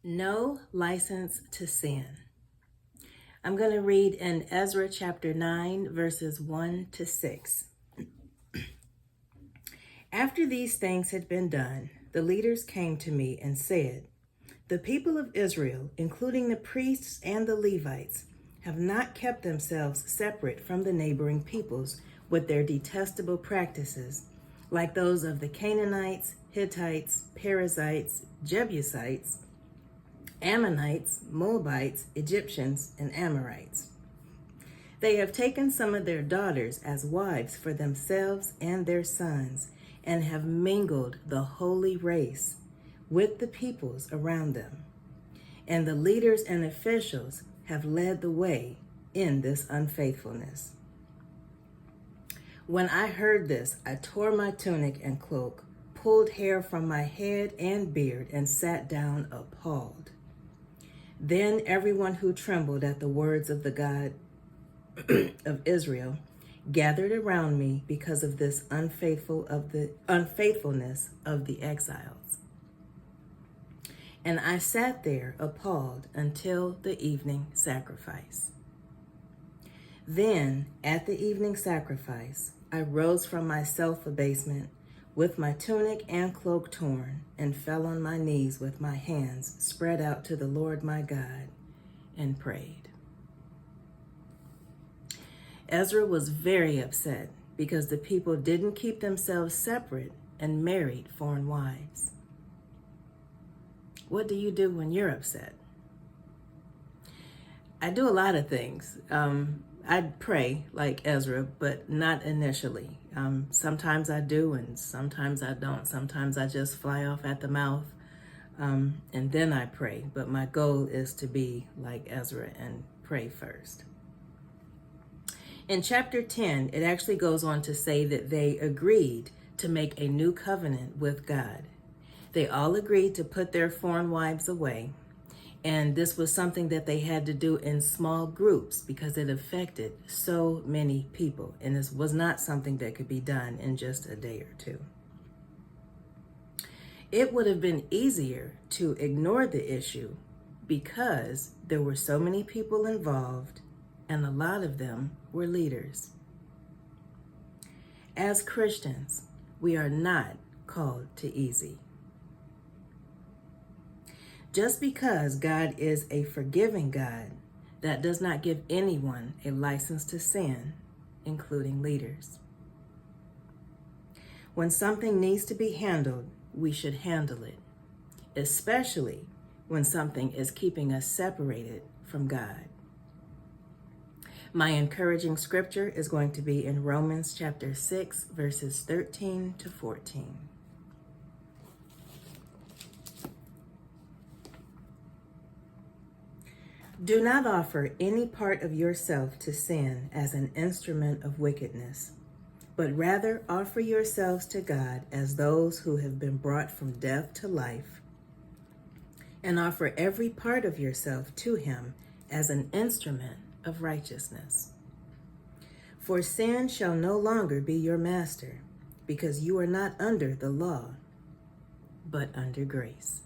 No license to sin. I'm going to read in Ezra chapter 9, verses 1 to 6. After these things had been done, the leaders came to me and said, "The people of Israel, including the priests and the Levites, have not kept themselves separate from the neighboring peoples with their detestable practices, like those of the Canaanites, Hittites, Perizzites, Jebusites, Ammonites, Moabites, Egyptians, and Amorites. They have taken some of their daughters as wives for themselves and their sons, and have mingled the holy race with the peoples around them. And the leaders and officials have led the way in this unfaithfulness." When I heard this, I tore my tunic and cloak, pulled hair from my head and beard, and sat down appalled. Then everyone who trembled at the words of the God of Israel gathered around me because of this unfaithfulness of the exiles. And I sat there appalled until the evening sacrifice. Then, at the evening sacrifice, I rose from my self-abasement with my tunic and cloak torn, and fell on my knees with my hands spread out to the Lord my God, and prayed. Ezra was very upset because the people didn't keep themselves separate and married foreign wives. What do you do when you're upset? I do a lot of things. I'd pray like Ezra, but not initially. Sometimes I do, and sometimes I don't. Sometimes I just fly off at the mouth, and then I pray. But my goal is to be like Ezra and pray first. In chapter 10, it actually goes on to say that they agreed to make a new covenant with God. They all agreed to put their foreign wives away. And this was something that they had to do in small groups because it affected so many people. And this was not something that could be done in just a day or two. It would have been easier to ignore the issue because there were so many people involved and a lot of them were leaders. As Christians, we are not called to easy. Just because God is a forgiving God, that does not give anyone a license to sin, including leaders. When something needs to be handled, we should handle it, especially when something is keeping us separated from God. My encouraging scripture is going to be in Romans chapter 6, verses 13 to 14. Do not offer any part of yourself to sin as an instrument of wickedness, but rather offer yourselves to God as those who have been brought from death to life, and offer every part of yourself to Him as an instrument of righteousness. For sin shall no longer be your master, because you are not under the law, but under grace.